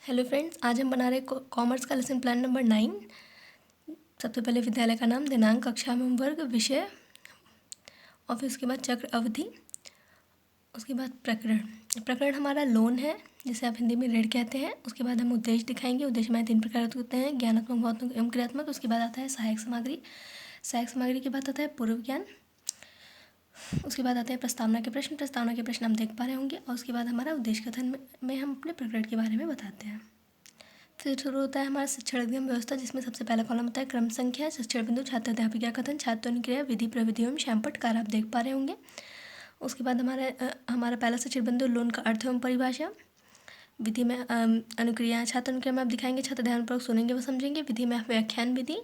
Hello friends, आज हम बना रहे कॉमर्स का लेसन प्लान नंबर 9। सबसे पहले विद्यालय का नाम, दिनांक, कक्षा एवं वर्ग, विषय और फिर उसके बाद चक्र अवधि, उसके बाद प्रकरण। प्रकरण हमारा लोन है, जिसे आप हिंदी में ऋण कहते हैं। उसके बाद हम उद्देश्य दिखाएंगे। उद्देश्य में 3 प्रकार होते हैं, ज्ञानात्मक, भावात्मक एवं क्रियात्मक। उसके बाद आता है सहायक सामग्री। सहायक सामग्री के बाद आता है पूर्व ज्ञान। उसके बाद आते हैं प्रस्तावना के प्रश्न। प्रस्तावना के प्रश्न हम देख पा रहे होंगे। और उसके बाद हमारा उद्देश्य कथन में हम अपने प्रकरण के बारे में बताते हैं। फिर शुरू होता है हमारा शिक्षण अधिगम व्यवस्था, जिसमें सबसे पहला कॉलम होता है क्रम संख्या, शिक्षण बिंदु, छात्र अध्यापिका कथन, छात्रों क्रिया, विधि प्रविधि एवं श्यामपट्टकार आप देख पा रहे होंगे। उसके बाद हमारा पहला शिक्षण बिंदु लोन का अर्थ एवं परिभाषा। विधि में अनुक्रिया, छात्र अनुक्रिया में आप दिखाएंगे, छात्र ध्यानपूर्वक सुनेंगे व समझेंगे। विधि में आप व्याख्यान विधि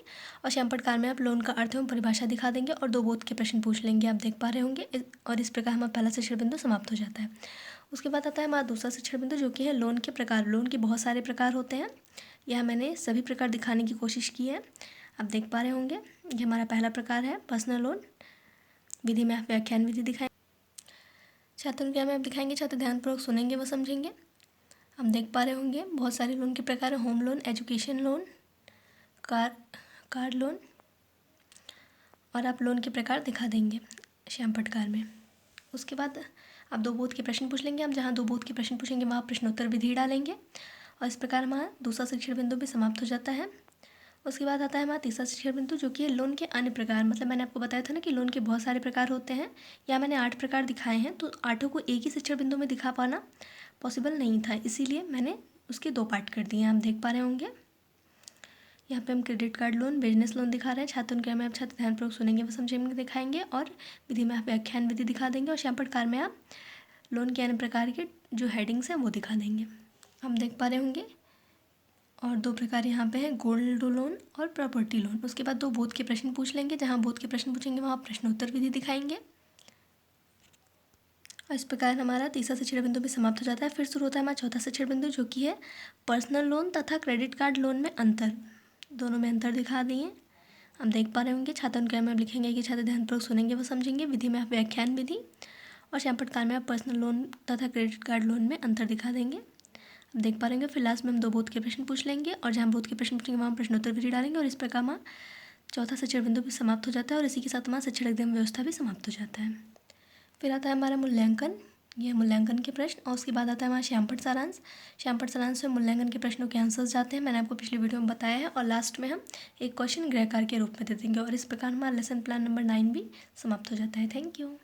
और श्यामपट्टकार में आप लोन का अर्थ एवं परिभाषा दिखा देंगे और 2 बोध के प्रश्न पूछ लेंगे, आप देख पा रहे होंगे। और इस प्रकार हमारा पहला शिक्षण बिंदु समाप्त हो जाता है। उसके बाद आता है हमारा दूसरा शिक्षण बिंदु, जो कि है लोन के प्रकार। लोन के बहुत सारे प्रकार होते हैं, यह मैंने सभी प्रकार दिखाने की कोशिश की है, आप देख पा रहे होंगे। ये हमारा पहला प्रकार है पर्सनल लोन। विधि में आप व्याख्यान विधि दिखाएंगे, छात्र अनुक्रिया में आप दिखाएंगे, छात्र ध्यानपूर्वक सुनेंगे व समझेंगे, हम देख पा रहे होंगे। बहुत सारे लोन के प्रकार हैं, home loan, education loan, car loan, और आप लोन के प्रकार दिखा देंगे श्यामपट्टकार में। उसके बाद आप 2 बोध के प्रश्न पूछ लेंगे। हम जहाँ 2 बोध के प्रश्न पूछेंगे वहाँ प्रश्नोत्तर विधि डालेंगे और इस प्रकार हमारा दूसरा शिक्षण बिंदु भी समाप्त हो जाता है। उसके बाद आता है हमारा तीसरा शिक्षण बिंदु, जो कि है लोन के अन्य प्रकार। मतलब मैंने आपको बताया था ना कि लोन के बहुत सारे प्रकार होते हैं, या मैंने 8 प्रकार दिखाए हैं, तो 8 को एक ही शिक्षण बिंदु में दिखा पाना पॉसिबल नहीं था, इसीलिए मैंने उसके 2 पार्ट कर दिए हैं, आप देख पा रहे होंगे। यहाँ पे हम credit card loan, business loan दिखा रहे हैं। छात्र अनुक्रिया में आप छात्र ध्यानपूर्वक सुनेंगे व समझेंगे दिखाएंगे, और विधि में आप व्याख्यान विधि दिखा देंगे, और श्यामपट्टकार में आप लोन के अन्य प्रकार के जो हेडिंग्स हैं वो दिखा देंगे, हम देख पा रहे होंगे। और 2 प्रकार यहाँ पे हैं, गोल्ड लोन और प्रॉपर्टी लोन। उसके बाद 2 बोध के प्रश्न पूछ लेंगे, जहाँ बोध के प्रश्न पूछेंगे वहाँ प्रश्नोत्तर विधि दिखाएंगे। और इस प्रकार हमारा तीसरा शिक्षण बिंदु भी समाप्त हो जाता है। फिर शुरू होता है हमारा चौथा शिक्षण बिंदु, जो कि है पर्सनल लोन तथा क्रेडिट कार्ड लोन में अंतर। दोनों में अंतर दिखा दिए, हम देख पा रहे होंगे। छात्र अनुक्रिया में आप लिखेंगे कि छात्र ध्यानपूर्वक सुनेंगे व समझेंगे। विधि में आप व्याख्यान विधि और श्यामपट्टकार में आप पर्सनल लोन तथा क्रेडिट कार्ड लोन में अंतर दिखा देंगे, आप देख पा रहेंगे। फिर लास्ट में हम 2 बोध के प्रश्न पूछ लेंगे, और जहाँ बोध के प्रश्न पूछेंगे वहाँ प्रश्नोत्तर विधि डालेंगे, और इस प्रकार हमारा चौथा शिक्षण बिंदु भी समाप्त हो जाता है, और इसी के साथ हमारा शिक्षण अधिगम व्यवस्था भी समाप्त हो जाता है। फिर आता है हमारा मूल्यांकन, यह मूल्यांकन के प्रश्न, और उसके बाद आता है हमारा श्यामपट्ट सारांश। श्यामपट्ट सारांश से मूल्यांकन के प्रश्नों के आंसर्स जाते हैं, मैंने आपको पिछली वीडियो में बताया है। और लास्ट में हम एक क्वेश्चन गृहकार्य के रूप में दे देंगे, और इस प्रकार हमारा लेसन प्लान नंबर 9 भी समाप्त हो जाता है। Thank you.